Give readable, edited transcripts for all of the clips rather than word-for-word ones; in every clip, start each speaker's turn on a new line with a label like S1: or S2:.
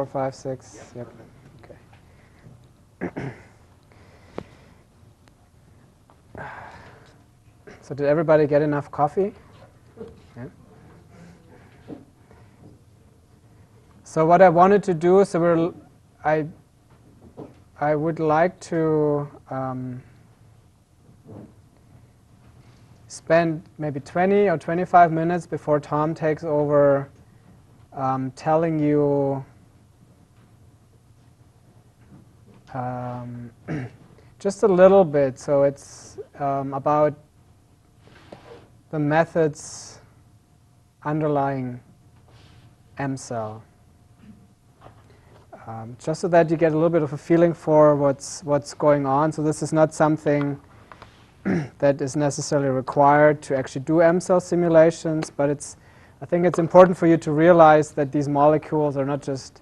S1: 4, 5, 6. Yep. Okay. So did everybody get enough coffee? Yeah. So what I wanted to do, I would like to spend maybe 20 or 25 minutes before Tom takes over telling you just a little bit. So it's about the methods underlying M-cell. Just so that you get a little bit of a feeling for what's going on. So this is not something that is necessarily required to actually do M-cell simulations, but I think it's important for you to realize that these molecules are not just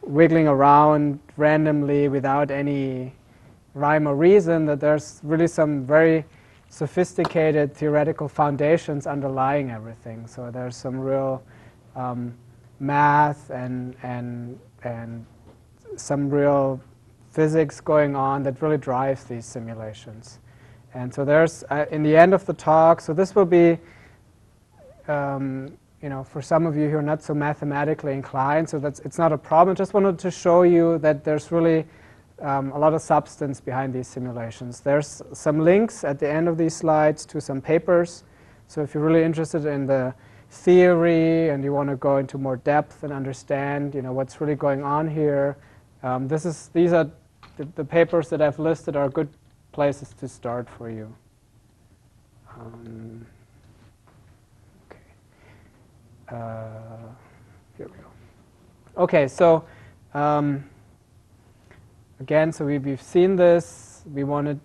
S1: wiggling around randomly without any rhyme or reason, that there's really some very sophisticated theoretical foundations underlying everything. So there's some real math and some real physics going on that really drives these simulations. And so there's, in the end of the talk, so this will be, for some of you who are not so mathematically inclined, so it's not a problem. Just wanted to show you that there's really a lot of substance behind these simulations. There's some links at the end of these slides to some papers. So if you're really interested in the theory and you want to go into more depth and understand, what's really going on here, these are the papers that I've listed are good places to start for you. Here we go. Okay, so again, so we've seen this. We were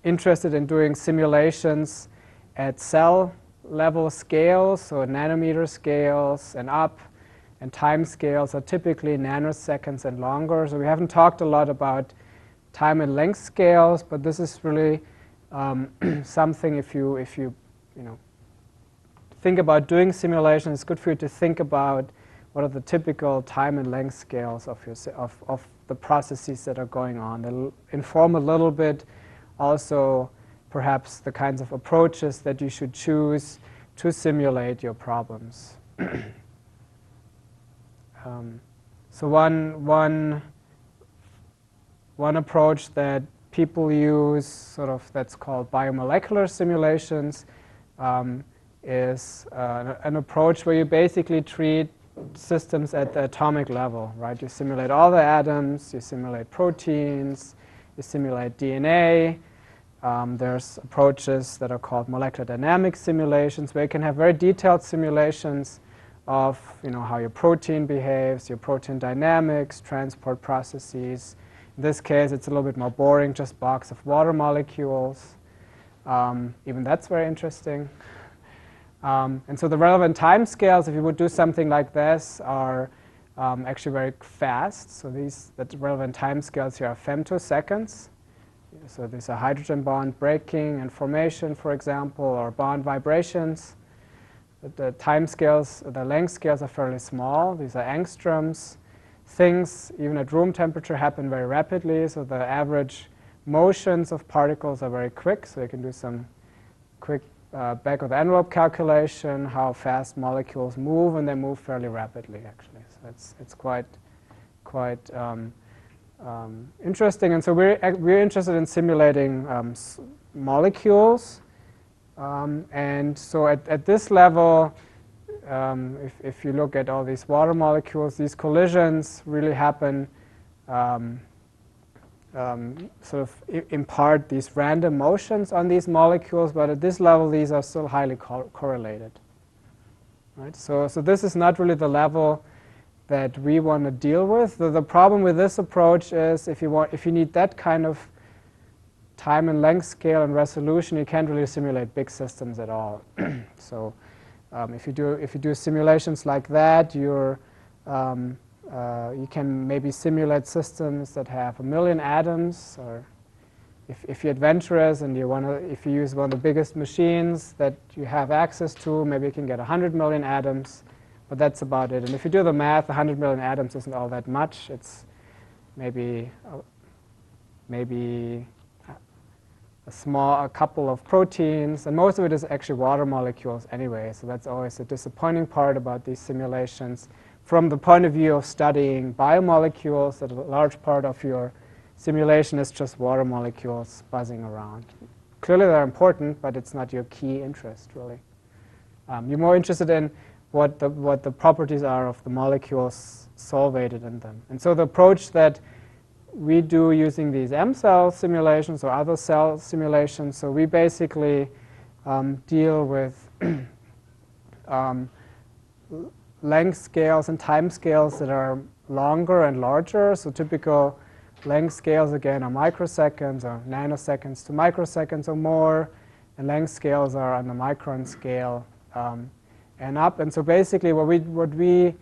S1: interested in doing simulations at cell level scales, so nanometer scales and up, and time scales are typically nanoseconds and longer. So we haven't talked a lot about time and length scales, but this is really something if you think about doing simulations, it's good for you to think about what are the typical time and length scales of the processes that are going on. They'll inform a little bit also perhaps the kinds of approaches that you should choose to simulate your problems. So one approach that people use, that's called biomolecular simulations, is an approach where you basically treat systems at the atomic level, right? You simulate all the atoms, you simulate proteins, you simulate DNA. There's approaches that are called molecular dynamics simulations, where you can have very detailed simulations of how your protein behaves, your protein dynamics, transport processes. In this case, it's a little bit more boring, just box of water molecules. Even that's very interesting. And so the relevant time scales, if you would do something like this, are actually very fast. So the relevant time scales here are femtoseconds. So these are hydrogen bond breaking and formation, for example, or bond vibrations. The time scales, the length scales are fairly small. These are angstroms. Things, even at room temperature, happen very rapidly. So the average motions of particles are very quick. So you can do some quick back of the envelope calculation, how fast molecules move, and they move fairly rapidly, actually. So it's quite interesting. And so we're interested in simulating molecules. And so at this level, if you look at all these water molecules, these collisions really happen impart these random motions on these molecules, but at this level these are still highly correlated. Right? So this is not really the level that we want to deal with. The problem with this approach is if you need that kind of time and length scale and resolution, you can't really simulate big systems at all. So if you do simulations like that, you can maybe simulate systems that have 1 million atoms, or if you're adventurous and if you use one of the biggest machines that you have access to, maybe you can get 100 million atoms. but that's about it. And if you do the math, 100 million atoms isn't all that much. It's maybe a couple of proteins, and most of it is actually water molecules anyway. So that's always a disappointing part about these simulations. From the point of view of studying biomolecules, that a large part of your simulation is just water molecules buzzing around. Clearly they're important, but it's not your key interest, really. You're more interested in what the properties are of the molecules solvated in them. And so the approach that we do using these M-cell simulations or other cell simulations, so we basically deal with length scales and time scales that are longer and larger. So typical length scales, again, are microseconds or nanoseconds to microseconds or more. And length scales are on the micron scale and up. And so basically what we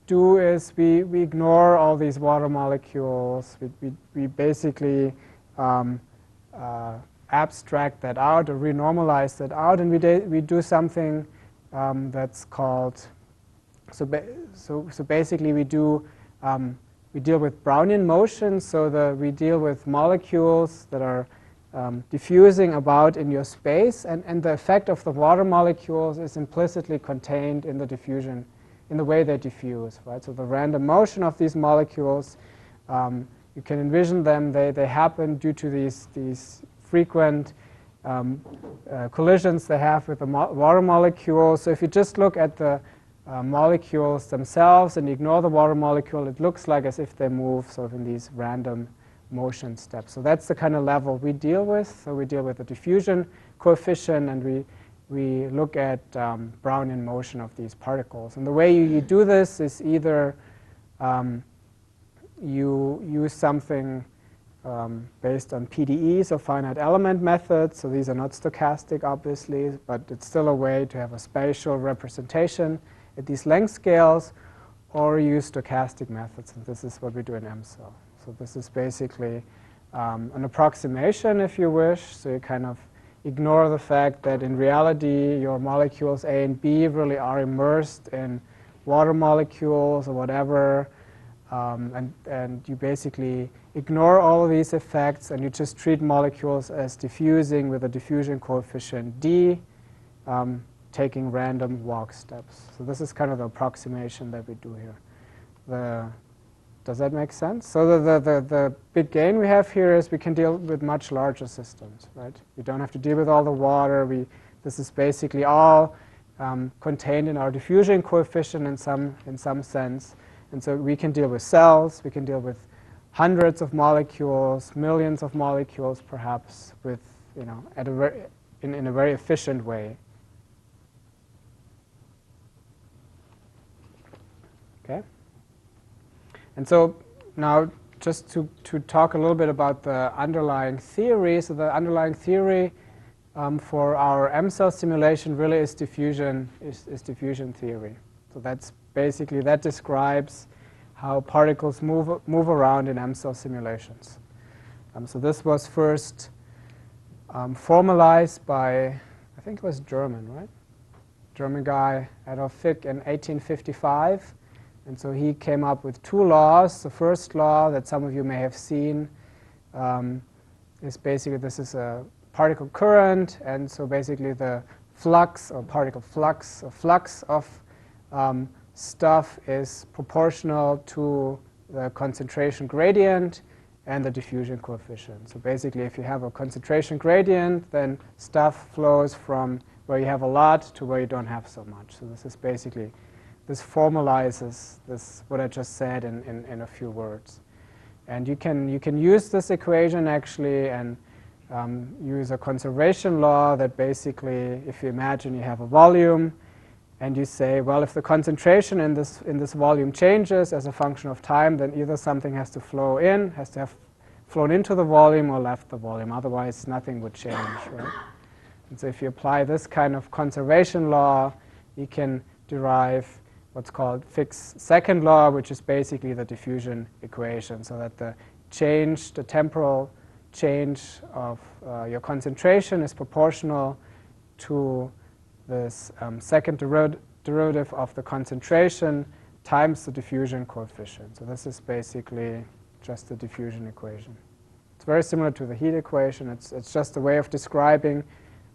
S1: do is we ignore all these water molecules. We basically abstract that out or renormalize that out. And we do something that's called, so basically we deal with Brownian motion, so we deal with molecules that are diffusing about in your space, and the effect of the water molecules is implicitly contained in the diffusion, in the way they diffuse, right? So the random motion of these molecules, you can envision them, they happen due to these frequent collisions they have with the water molecules. So if you just look at the molecules themselves and ignore the water molecule, it looks like as if they move sort of in these random motion steps. So that's the kind of level we deal with. So we deal with the diffusion coefficient, and we look at Brownian motion of these particles. And the way you do this is either you use something based on PDEs or finite element methods. So these are not stochastic, obviously, but it's still a way to have a spatial representation at these length scales, or use stochastic methods. And this is what we do in M-cell. So this is basically an approximation, if you wish. So you kind of ignore the fact that in reality your molecules A and B really are immersed in water molecules or whatever. And you basically ignore all of these effects, and you just treat molecules as diffusing with a diffusion coefficient D, taking random walk steps. So this is kind of the approximation that we do here. Does that make sense? So the big gain we have here is we can deal with much larger systems, right? We don't have to deal with all the water. This is basically all contained in our diffusion coefficient in some sense. And so we can deal with cells. We can deal with hundreds of molecules, millions of molecules, perhaps, with in a very efficient way. Okay. And so now just to talk a little bit about the underlying theory. So the underlying theory for our M-cell simulation really is diffusion theory. So that's basically, that describes how particles move around in M-cell simulations. So this was first formalized by, I think it was German, right? German guy, Adolf Fick, in 1855. And so he came up with two laws. The first law that some of you may have seen is basically, this is a particle current. And so basically the flux or particle flux or flux of stuff is proportional to the concentration gradient and the diffusion coefficient. So basically, if you have a concentration gradient, then stuff flows from where you have a lot to where you don't have so much. So this is basically, this formalizes this, what I just said in a few words. And you can use this equation actually and use a conservation law that basically, if you imagine you have a volume and you say, well, if the concentration in this volume changes as a function of time, then either something has to flow in, has to have flown into the volume or left the volume. Otherwise, nothing would change, right? And so if you apply this kind of conservation law, you can derive what's called Fick's second law, which is basically the diffusion equation, so that the temporal change of your concentration is proportional to this second derivative of the concentration times the diffusion coefficient. So this is basically just the diffusion equation. It's very similar to the heat equation. It's just a way of describing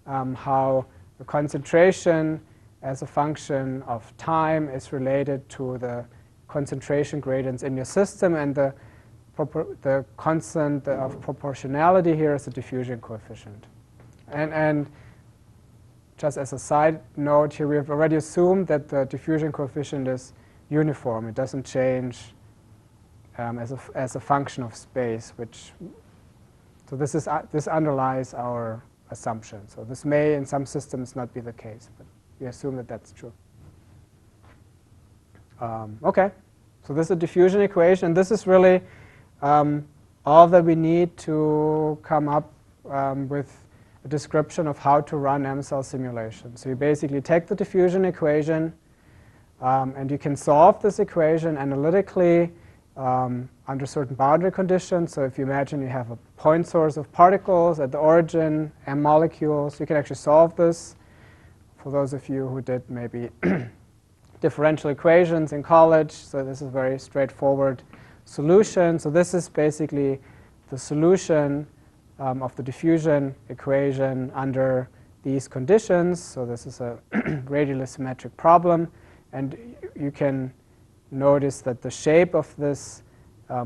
S1: how the concentration as a function of time is related to the concentration gradients in your system, and the constant of proportionality here is the diffusion coefficient. And just as a side note here, we have already assumed that the diffusion coefficient is uniform. It doesn't change as a function of space, so this underlies our assumption. So this may in some systems not be the case, but we assume that that's true. Okay, so this is a diffusion equation, and this is really all that we need to come up with a description of how to run M-cell simulations. So you basically take the diffusion equation, and you can solve this equation analytically under certain boundary conditions. So if you imagine you have a point source of particles at the origin, M molecules, you can actually solve this. For those of you who did maybe differential equations in college, so this is a very straightforward solution. So this is basically the solution of the diffusion equation under these conditions. So this is a radially symmetric problem, and you can notice that the shape of this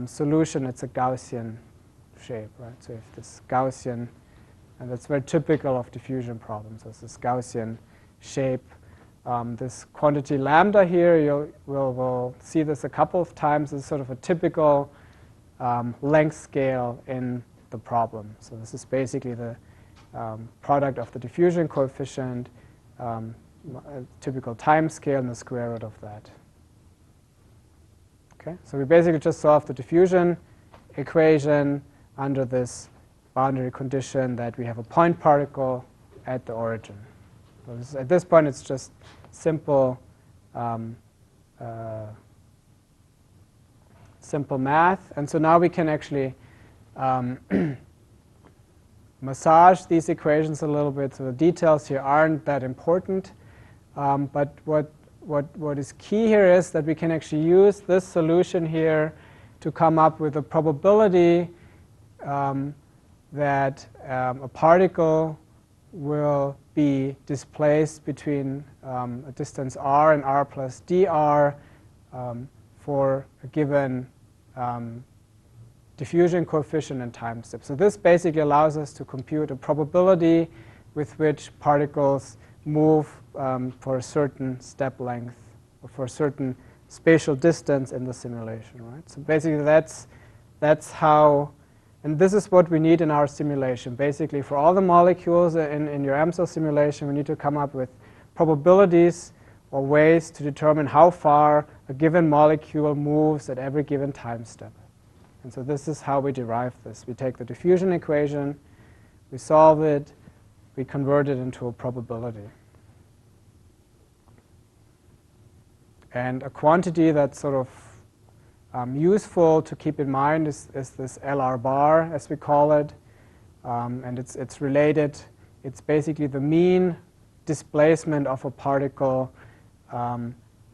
S1: solution, it's a Gaussian shape, right? So if this Gaussian, and that's very typical of diffusion problems, so it's this Gaussian shape. This quantity lambda here, we'll see this a couple of times, is sort of a typical length scale in the problem. So this is basically the product of the diffusion coefficient, a typical time scale, and the square root of that. Okay, so we basically just solve the diffusion equation under this boundary condition that we have a point particle at the origin. So at this point, it's just simple simple math. And so now we can actually massage these equations a little bit. So the details here aren't that important. But what is key here is that we can actually use this solution here to come up with a probability that a particle will be displaced between a distance r and r plus dr for a given diffusion coefficient and time step. So this basically allows us to compute a probability with which particles move for a certain step length or for a certain spatial distance in the simulation, right? So basically that's how, and this is what we need in our simulation. Basically for all the molecules in your M-cell simulation, we need to come up with probabilities or ways to determine how far a given molecule moves at every given time step. And so this is how we derive this. We take the diffusion equation, we solve it, we convert it into a probability. And a quantity that's sort of useful to keep in mind is this LR bar, as we call it. And it's related. It's basically the mean displacement of a particle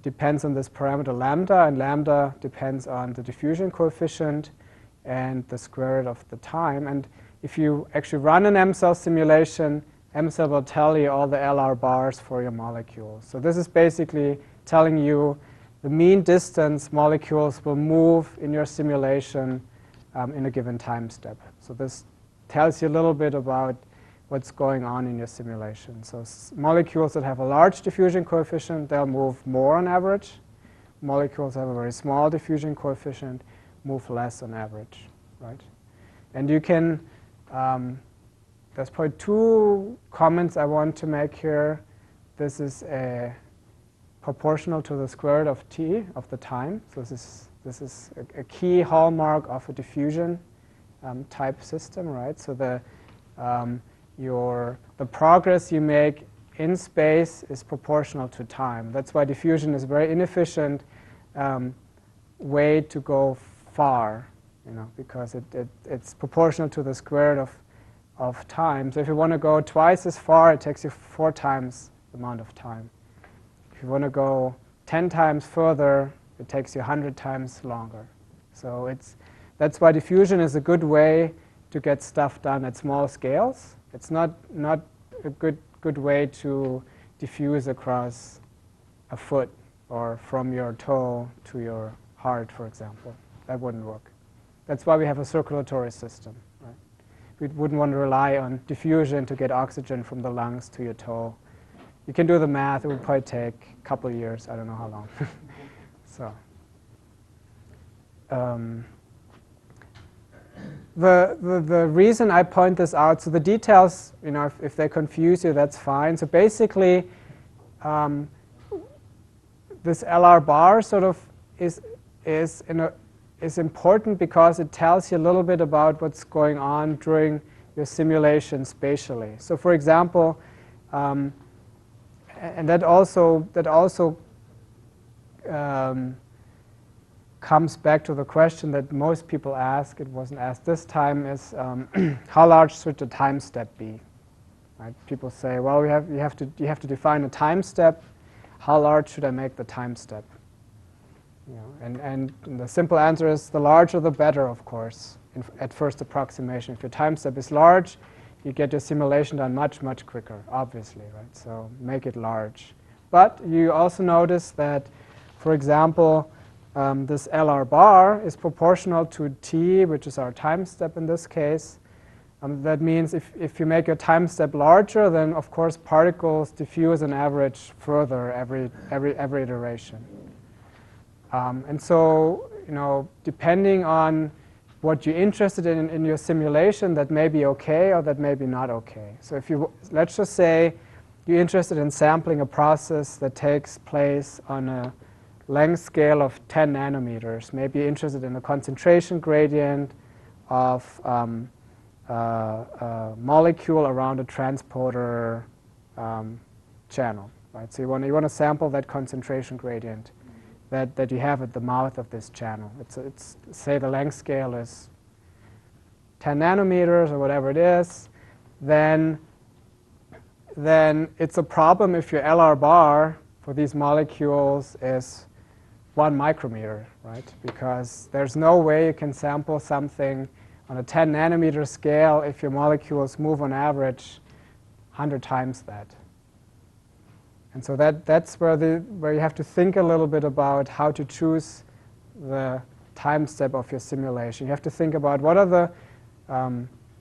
S1: depends on this parameter lambda, and lambda depends on the diffusion coefficient and the square root of the time. And if you actually run an M-cell simulation, M-cell will tell you all the LR bars for your molecules. So this is basically telling you the mean distance molecules will move in your simulation in a given time step. So this tells you a little bit about what's going on in your simulation. So molecules that have a large diffusion coefficient, they'll move more on average. Molecules that have a very small diffusion coefficient move less on average, right? And you can, there's probably two comments I want to make here. This is proportional to the square root of t, of the time. So this is a key hallmark of a diffusion type system, right? So the progress you make in space is proportional to time. That's why diffusion is a very inefficient way to go far, because it's proportional to the square root of time. So if you want to go twice as far, it takes you 4 times the amount of time. If If you want to go 10 times further, it takes you 100 times longer. So that's why diffusion is a good way to get stuff done at small scales. It's not a good way to diffuse across a foot or from your toe to your heart, for example. That wouldn't work. That's why we have a circulatory system. Right? We wouldn't want to rely on diffusion to get oxygen from the lungs to your toe. You can do the math. It would probably take a couple of years. I don't know how long. So the reason I point this out, so the details, if they confuse you, that's fine. So basically, this LR bar sort of is important because it tells you a little bit about what's going on during your simulation spatially. So for example, and that also comes back to the question that most people ask, it wasn't asked this time, is how large should the time step be? Right? People say, well, you have to define a time step. How large should I make the time step? And the simple answer is the larger the better, of course, at first approximation. If your time step is large, you get your simulation done much, much quicker, obviously, right? So make it large. But you also notice that, for example, this LR bar is proportional to t, which is our time step in this case. That means if you make your time step larger, then of course particles diffuse on average further every iteration. And so, depending on what you're interested in your simulation, that may be okay or that may be not okay. So let's just say you're interested in sampling a process that takes place on a length scale of 10 nanometers. Maybe you're interested in a concentration gradient of a molecule around a transporter channel. Right? So you want to sample that concentration gradient that you have at the mouth of this channel. It's say the length scale is 10 nanometers or whatever it is, then it's a problem if your LR bar for these molecules is 1 micrometer, right? Because there's no way you can sample something on a 10 nanometer scale if your molecules move on average 100 times that. And so that's where you have to think a little bit about how to choose the time step of your simulation. You have to think about what are the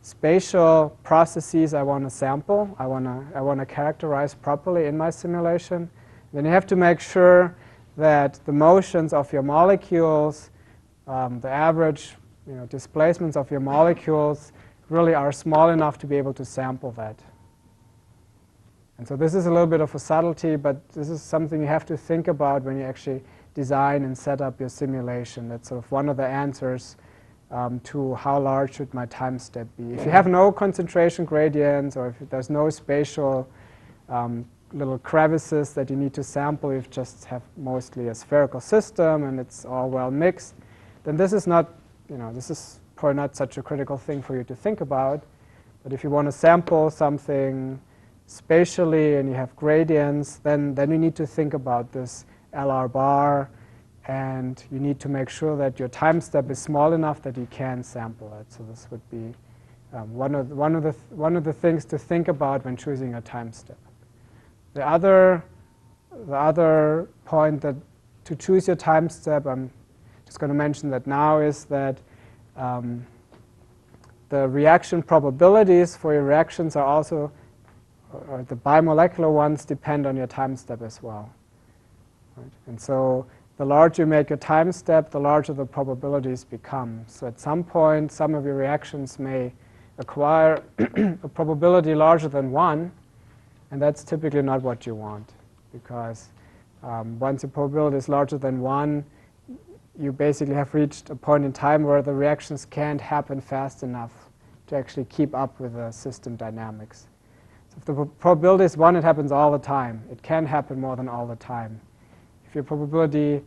S1: spatial processes I want to sample, I want to characterize properly in my simulation. Then you have to make sure that the motions of your molecules, the average displacements of your molecules really are small enough to be able to sample that. And so this is a little bit of a subtlety, but this is something you have to think about when you actually design and set up your simulation. That's sort of one of the answers to how large should my time step be. If you have no concentration gradients or if there's no spatial little crevices that you need to sample, you just have mostly a spherical system and it's all well mixed, then this is not, this is probably not such a critical thing for you to think about. But if you want to sample something spatially and you have gradients, then you need to think about this LR bar, and you need to make sure that your time step is small enough that you can sample it. So this would be one of the things to think about when choosing a time step. The other point that to choose your time step, I'm just going to mention that now, is that the reaction probabilities for your reactions are also, or the biomolecular ones, depend on your time step as well. Right? And so the larger you make your time step, the larger the probabilities become. So at some point, some of your reactions may acquire a probability larger than 1, and that's typically not what you want, because once your probability is larger than 1, you basically have reached a point in time where the reactions can't happen fast enough to actually keep up with the system dynamics. So if the probability is 1, it happens all the time. It can happen more than all the time. If your probability,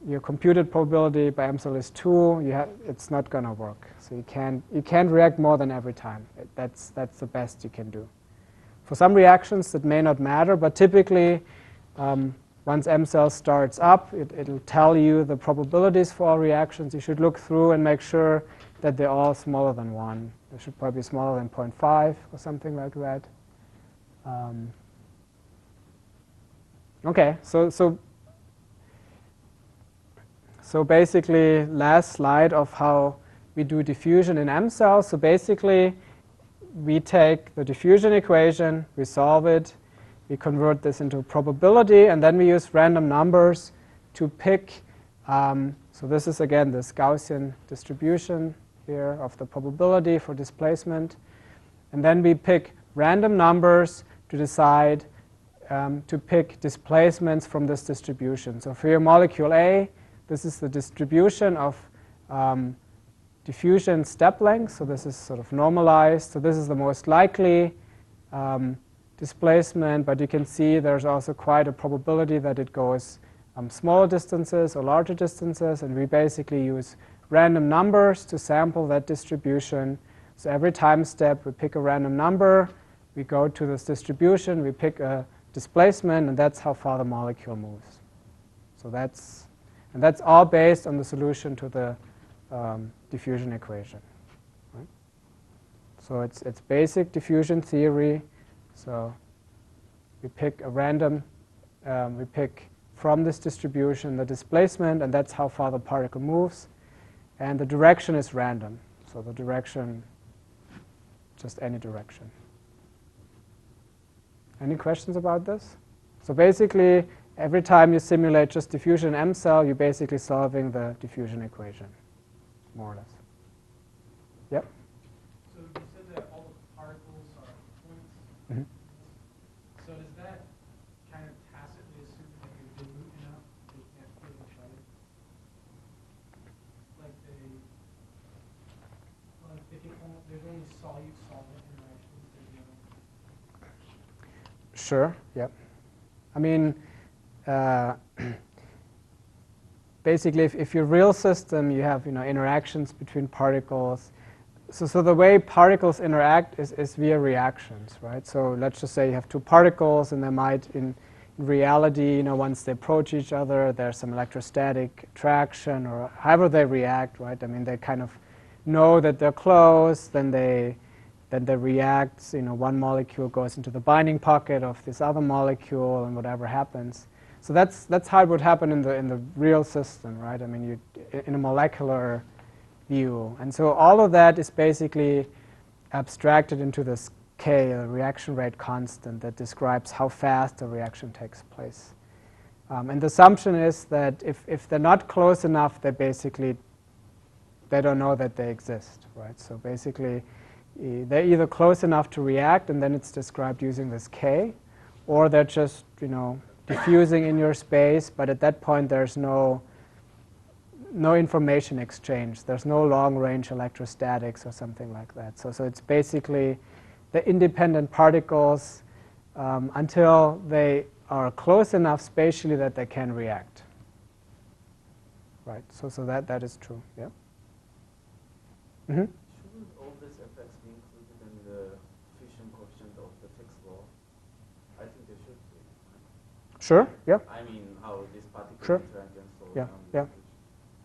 S1: your computed probability by MSL is 2, it's not going to work. So you can't react more than every time. That's the best you can do. For some reactions, it may not matter, but typically once M-cell starts up, it'll tell you the probabilities for all reactions. You should look through and make sure that they're all smaller than 1. They should probably be smaller than 0.5 or something like that. Okay, so basically, last slide of how we do diffusion in M-cells. So basically, we take the diffusion equation, we solve it, we convert this into probability, and then we use random numbers to pick. So this is, again, this Gaussian distribution here of the probability for displacement. And then we pick random numbers to decide to pick displacements from this distribution. So for your molecule A, this is the distribution of diffusion step length. So this is sort of normalized. So this is the most likely displacement. But you can see there's also quite a probability that it goes smaller distances or larger distances. And we basically use random numbers to sample that distribution. So every time step, we pick a random number. We go to this distribution. We pick a displacement. And that's how far the molecule moves. So that's all based on the solution to the diffusion equation. Right? So it's basic diffusion theory. So we pick a random, we pick from this distribution the displacement, and that's how far the particle moves. And the direction is random. So the direction, just any direction. Any questions about this? So basically, every time you simulate just diffusion M-cell, you're basically solving the diffusion equation, more or less. Yep?
S2: So you said that all the particles are points.
S1: Mm-hmm.
S2: So does that kind of tacitly assume that you're dilute enough they can't hit each other? Like there's only solute-solvent interactions, there's no...
S1: Sure, yep. I mean, basically, if your real system, you have interactions between particles. So the way particles interact is via reactions, right? So let's just say you have two particles, and they might, in reality, once they approach each other, there's some electrostatic attraction, or however they react, right? I mean, they kind of know that they're close, then they react. One molecule goes into the binding pocket of this other molecule, and whatever happens. So that's how it would happen in the real system, right? I mean, in a molecular view. And so all of that is basically abstracted into this K, a reaction rate constant, that describes how fast the reaction takes place. And the assumption is that if they're not close enough, they don't know that they exist, right? So basically, they're either close enough to react, and then it's described using this K, or they're just diffusing in your space, but at that point there's no information exchange. There's no long-range electrostatics or something like that. So it's basically the independent particles until they are close enough spatially that they can react. Right. So that is true. Yeah. Mm-hmm.
S3: Shouldn't all these effects be included in the diffusion coefficient of the Fick's law? I think they should be.
S1: Sure. Yeah.
S3: I mean, how these particles
S1: Sure.
S3: interact and so
S1: Yeah.
S3: on.
S1: Yeah.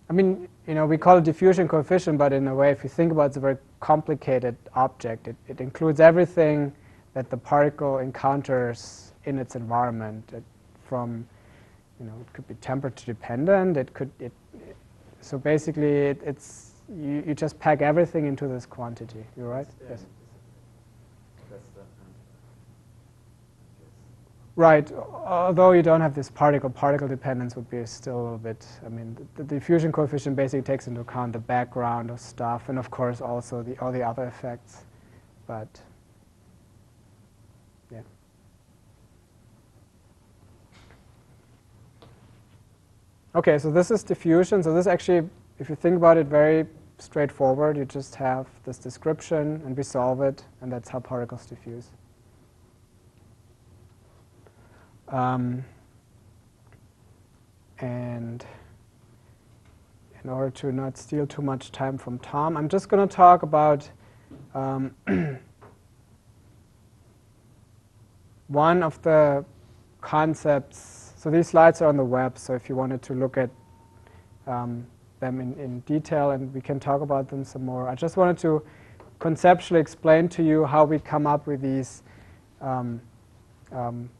S1: I mean, we call it diffusion coefficient, but in a way, if you think about it, it's a very complicated object. It includes everything that the particle encounters in its environment. From, it could be temperature dependent. So basically, it's you just pack everything into this quantity. You're right. Yes.
S3: That's the
S1: Right. Although you don't have this particle dependence would be still a little bit. I mean, the diffusion coefficient basically takes into account the background of stuff, and of course also all the other effects. But yeah. Okay. So this is diffusion. So this actually, if you think about it, very straightforward. You just have this description, and we solve it, and that's how particles diffuse. And in order to not steal too much time from Tom, I'm just going to talk about one of the concepts. So these slides are on the web, so if you wanted to look at them in detail, and we can talk about them some more. I just wanted to conceptually explain to you how we come up with these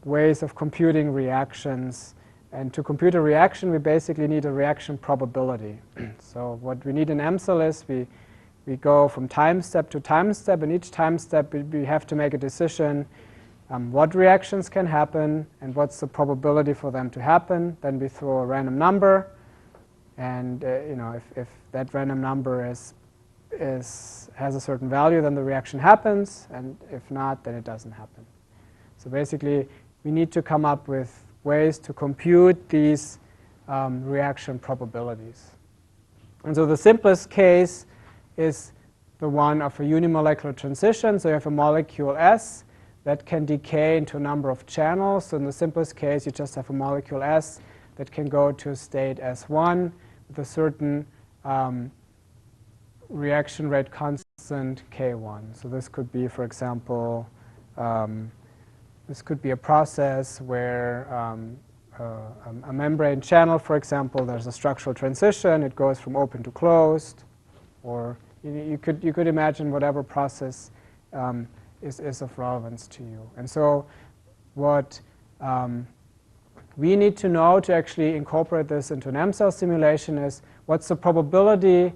S1: ways of computing reactions. And to compute a reaction, we basically need a reaction probability. So what we need in EMSL is we go from time step to time step, and each time step we have to make a decision what reactions can happen and what's the probability for them to happen. Then we throw a random number, and if that random number has a certain value, then the reaction happens, and if not, then it doesn't happen. So basically, we need to come up with ways to compute these reaction probabilities. And so the simplest case is the one of a unimolecular transition. So you have a molecule S that can decay into a number of channels. So in the simplest case, you just have a molecule S that can go to a state S1 with a certain reaction rate constant K1. So this could be, for example, this could be a process where a membrane channel, for example, there's a structural transition. It goes from open to closed. Or you could imagine whatever process is of relevance to you. And so what we need to know to actually incorporate this into an EMSL simulation is what's the probability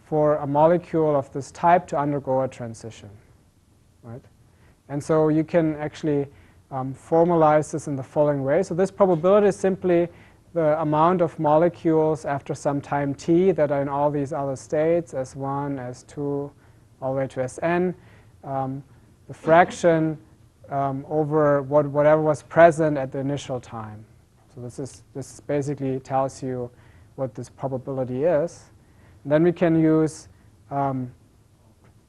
S1: for a molecule of this type to undergo a transition, right? And so you can actually formalize this in the following way. So this probability is simply the amount of molecules after some time t that are in all these other states, S1, S2, all the way to Sn, the fraction over whatever was present at the initial time. So this basically tells you what this probability is. And then we can use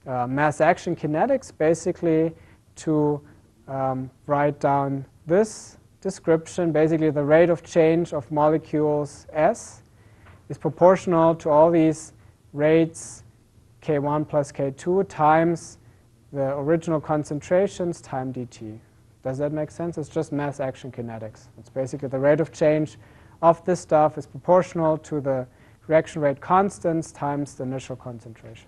S1: mass action kinetics basically to write down this description. Basically, the rate of change of molecules S is proportional to all these rates K1 plus K2 times the original concentrations times dt. Does that make sense? It's just mass action kinetics. It's basically the rate of change of this stuff is proportional to the reaction rate constants times the initial concentration.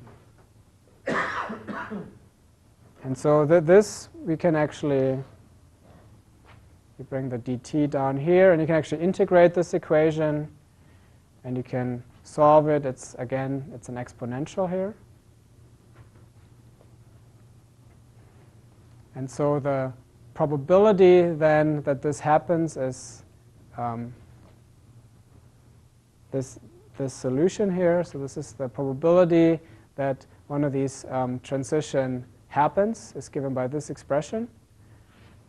S1: And so this we can actually, you bring the dt down here, and you can actually integrate this equation, and you can solve it. It's an exponential here. And so the probability then that this happens is this solution here. So this is the probability that one of these transition happens is given by this expression.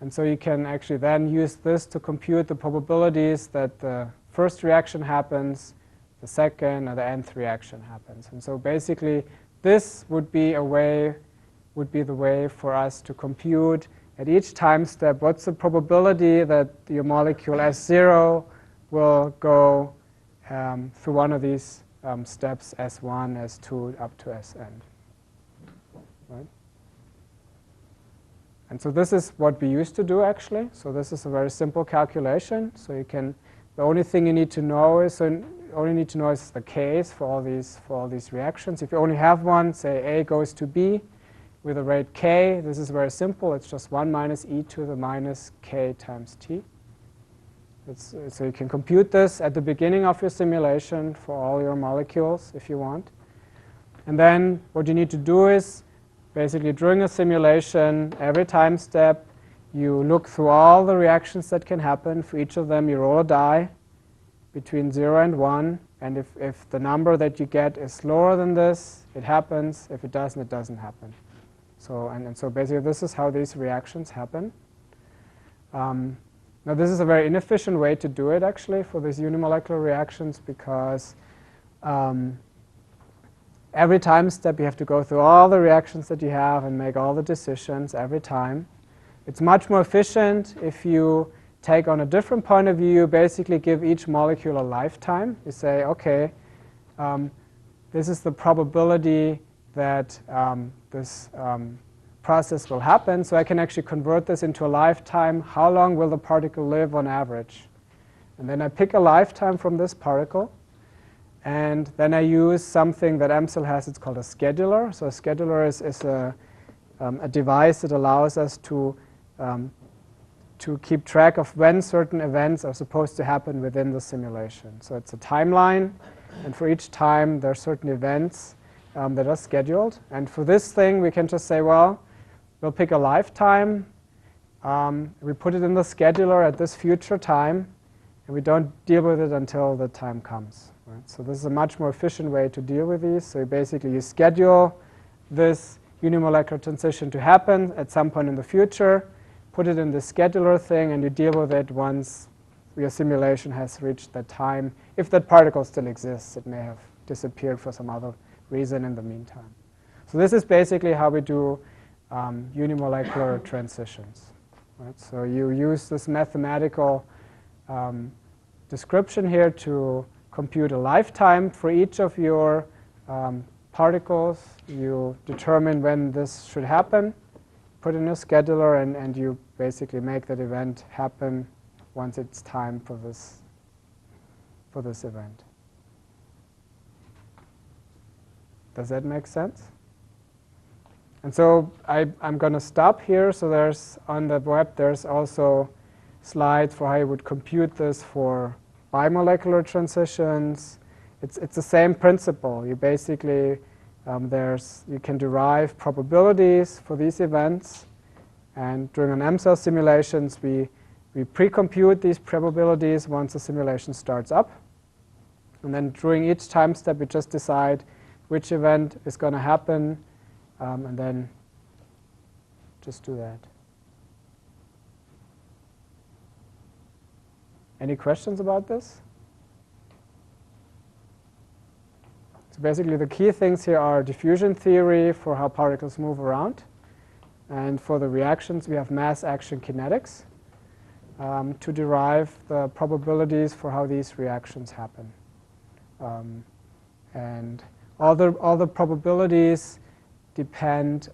S1: And so you can actually then use this to compute the probabilities that the first reaction happens, the second, or the nth reaction happens. And so basically, this would be the way for us to compute at each time step what's the probability that your molecule S0 will go through one of these steps, S1, S2, up to Sn. Right? And so this is what we used to do, actually. So this is a very simple calculation. So the only thing you need to know is, the case for all these reactions. If you only have one, say A goes to B with a rate k, this is very simple. It's just 1 minus e to the minus k times t. So you can compute this at the beginning of your simulation for all your molecules if you want. And then what you need to do is, basically, during a simulation, every time step, you look through all the reactions that can happen. For each of them, you roll a die between 0 and 1. And if the number that you get is lower than this, it happens. If it doesn't, it doesn't happen. So, and so basically, this is how these reactions happen. Now, this is a very inefficient way to do it, actually, for these unimolecular reactions, because every time step, you have to go through all the reactions that you have and make all the decisions every time. It's much more efficient if you take on a different point of view, basically give each molecule a lifetime. You say, OK, this is the probability that this process will happen. So I can actually convert this into a lifetime. How long will the particle live on average? And then I pick a lifetime from this particle. And then I use something that MCell has. It's called a scheduler. So a scheduler is a device that allows us to keep track of when certain events are supposed to happen within the simulation. So it's a timeline. And for each time, there are certain events that are scheduled. And for this thing, we can just say, well, we'll pick a lifetime. We put it in the scheduler at this future time. And we don't deal with it until the time comes. Right? So this is a much more efficient way to deal with these. So you schedule this unimolecular transition to happen at some point in the future, put it in the scheduler thing, and you deal with it once your simulation has reached that time. If that particle still exists, it may have disappeared for some other reason in the meantime. So this is basically how we do unimolecular transitions. Right? So you use this mathematical description here to compute a lifetime for each of your particles. You determine when this should happen, put in a scheduler, and you basically make that event happen once it's time for this event. Does that make sense? And so I'm going to stop here. So there's on the web, there's also slides for how you would compute this for biomolecular transitions. It's the same principle. You basically, you can derive probabilities for these events. And during an MCell simulations, we pre-compute these probabilities once the simulation starts up. And then during each time step, we just decide which event is going to happen, and then just do that. Any questions about this? So basically, the key things here are diffusion theory for how particles move around. And for the reactions, we have mass action kinetics to derive the probabilities for how these reactions happen. And all the probabilities depend,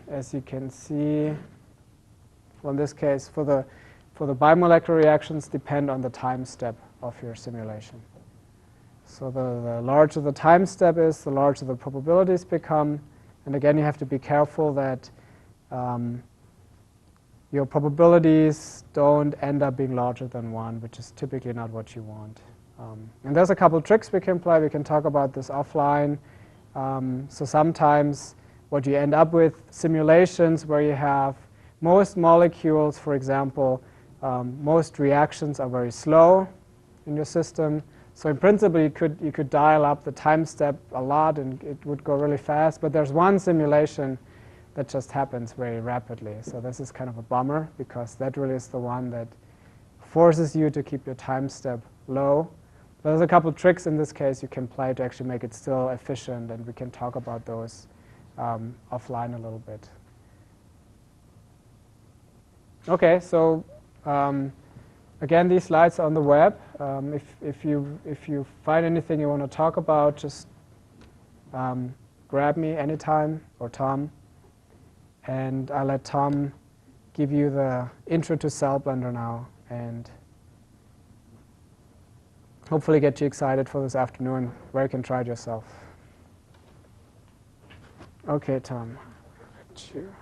S1: as you can see, well, in this case, for the biomolecular reactions, depend on the time step of your simulation. So the larger the time step is, the larger the probabilities become. And again, you have to be careful that your probabilities don't end up being larger than 1, which is typically not what you want. And there's a couple tricks we can play. We can talk about this offline. So sometimes what you end up with simulations where you have most molecules, for example, most reactions are very slow in your system. So in principle, you could dial up the time step a lot and it would go really fast. But there's one simulation that just happens very rapidly. So this is kind of a bummer because that really is the one that forces you to keep your time step low. But there's a couple tricks in this case you can play to actually make it still efficient, and we can talk about those offline a little bit. Okay, so again, these slides are on the web. If you find anything you want to talk about, just grab me anytime, or Tom, and I'll let Tom give you the intro to CellBlender now, and hopefully get you excited for this afternoon where you can try it yourself. Okay, Tom. Got you.